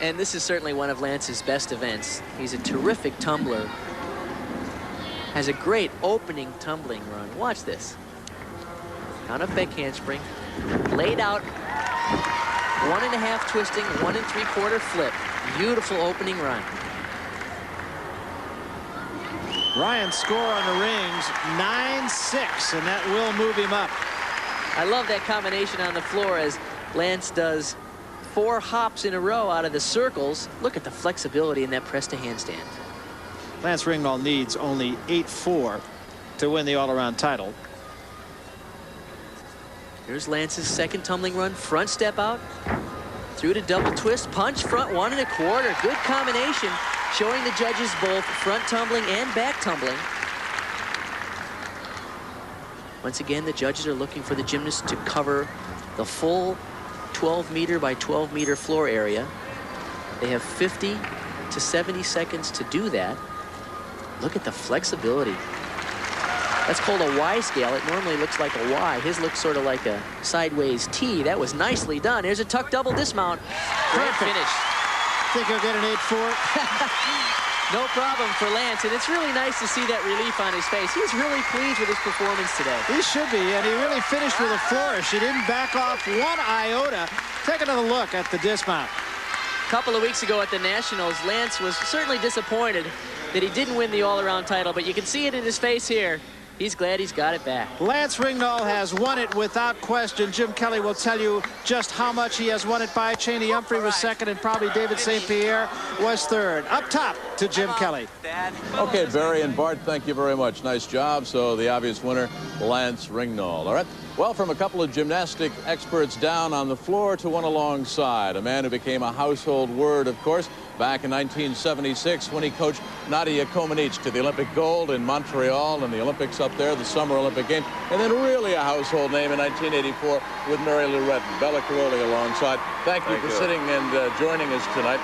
And this is certainly one of Lance's best events. He's a terrific tumbler. Has a great opening tumbling run. Watch this. On a back handspring. Laid out. 1.5 twisting, 1 3/4 flip. Beautiful opening run. Ryan's score on the rings, 9-6, and that will move him up. I love that combination on the floor as Lance does 4 hops in a row out of the circles. Look at the flexibility in that press to handstand. Lance Ringwald needs only 8-4 to win the all-around title. Here's Lance's second tumbling run. Front step out. Through to double twist. Punch front 1 1/4. Good combination. Showing the judges both front tumbling and back tumbling. Once again, the judges are looking for the gymnast to cover the full 12-meter by 12-meter floor area. They have 50 to 70 seconds to do that. Look at the flexibility. That's called a Y scale. It normally looks like a Y. His looks sort of like a sideways T. That was nicely done. There's a tuck double dismount. Great finish. Think he'll get an 8-4? No problem for Lance, and it's really nice to see that relief on his face. He's really pleased with his performance today. He should be, and he really finished with a flourish. He didn't back off 1 iota. Take another look at the dismount. A couple of weeks ago at the Nationals, Lance was certainly disappointed that he didn't win the all-around title, but you can see it in his face here. He's glad he's got it back. Lance Ringwald has won it without question. Jim Kelly will tell you just how much he has won it by. Cheney Humphrey was second, and probably David St. Pierre was third. Up top to Jim Kelly. Okay, Barry and Bart, thank you very much. Nice job. So the obvious winner, Lance Ringwald. All right. Well, from a couple of gymnastic experts down on the floor to one alongside, a man who became a household word, of course, back in 1976 when he coached Nadia Comaneci to the Olympic gold in Montreal and the Olympics up there, the Summer Olympic Games, and then really a household name in 1984 with Mary Lou Retton, Bella Caroli alongside. Thank you for sitting and joining us tonight.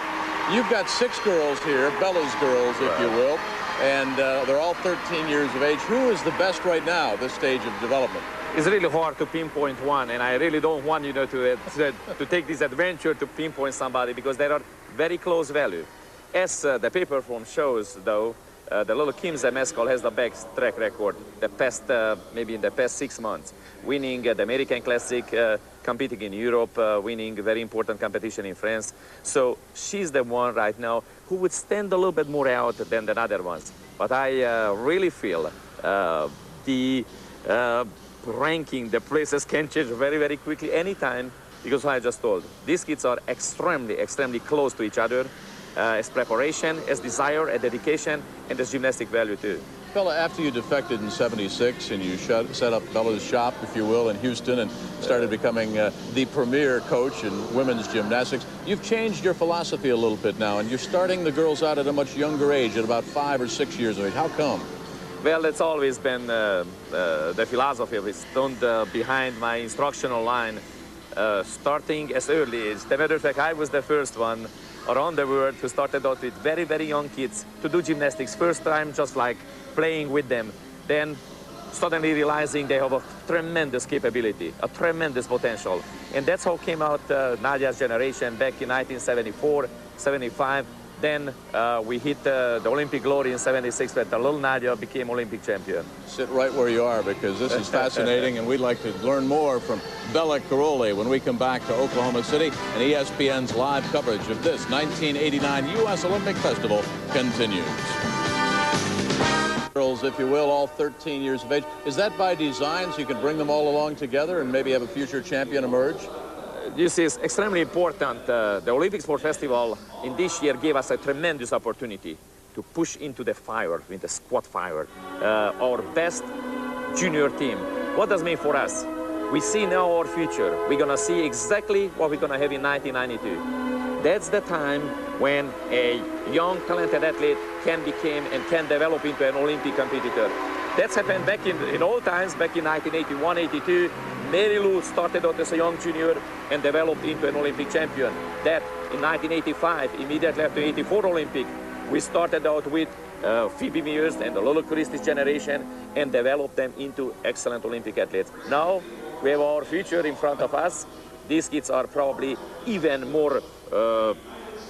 You've got 6 girls here, Bella's girls, if you will, and they're all 13 years of age. Who is the best right now, this stage of development? It's really hard to pinpoint one, and I really don't want to take this adventure to pinpoint somebody because there are very close value. As the paper form shows, though, the little Kim Zemeskal has the best track record the past, maybe in the past 6 months, winning the American Classic, competing in Europe, winning very important competition in France. So she's the one right now who would stand a little bit more out than the other ones. But I really feel the ranking, the places can change very, very quickly anytime, because I just told, these kids are extremely close to each other as preparation, as desire, as dedication, and as gymnastic value too. Bella, after you defected in '76 and you set up Bella's shop, if you will, in Houston and started becoming the premier coach in women's gymnastics, you've changed your philosophy a little bit now, and you're starting the girls out at a much younger age, at about 5 or 6 years of age. How come? Well, it's always been the philosophy of it, stoned behind my instructional line, starting as early as. As a matter of fact, I was the first one around the world who started out with very, very young kids to do gymnastics. First time, just like playing with them. Then suddenly realizing they have a tremendous capability, a tremendous potential. And that's how came out Nadia's generation back in 1974, 75. Then we hit the Olympic glory in '76 when the little Nadia became Olympic champion. Sit right where you are, because this is fascinating, and we'd like to learn more from Bella Caroli when we come back to Oklahoma City, and ESPN's live coverage of this 1989 U.S. Olympic Festival continues. Girls, if you will, all 13 years of age. Is that by design, so you can bring them all along together and maybe have a future champion emerge? This is extremely important. The Olympic Sport Festival in this year gave us a tremendous opportunity to push into the fire, in the squat fire, our best junior team. What does it mean for us? We see now our future. We're going to see exactly what we're going to have in 1992. That's the time when a young, talented athlete can become and can develop into an Olympic competitor. That's happened back in old times, back in 1981, 82. Mary Lou started out as a young junior and developed into an Olympic champion. That in 1985, immediately after 84 Olympic, we started out with Phoebe Mears and the little Christie's generation and developed them into excellent Olympic athletes. Now we have our future in front of us. these kids are probably even more,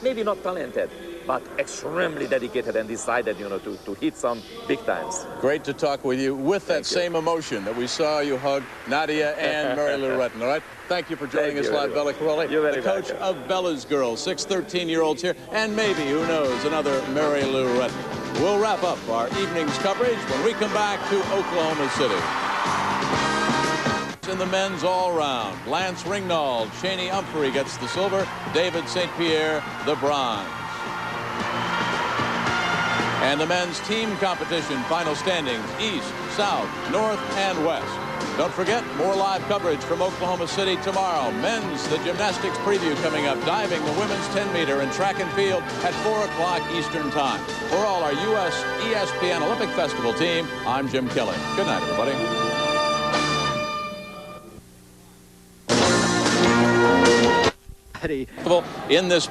maybe not talented, but extremely dedicated and decided, you know, to hit some big times. Great to talk with you with that same emotion that we saw you hug Nadia and Mary Lou Retton. All right. Thank you for joining us live, Bella Caroli, the coach of Bella's girls, 6 13-year-olds here, and maybe, who knows, another Mary Lou Retton. We'll wrap up our evening's coverage when we come back to Oklahoma City. In the men's all-round, Lance Ringnauld, Cheney Humphrey gets the silver, David St. Pierre the bronze. And the men's team competition final standings, east, south, north, and west. Don't forget, more live coverage from Oklahoma City tomorrow. Men's, the gymnastics preview coming up, diving, the women's 10-meter, and track and field at 4 o'clock Eastern Time. For all our U.S. ESPN Olympic Festival team, I'm Jim Kelly. Good night, everybody. In this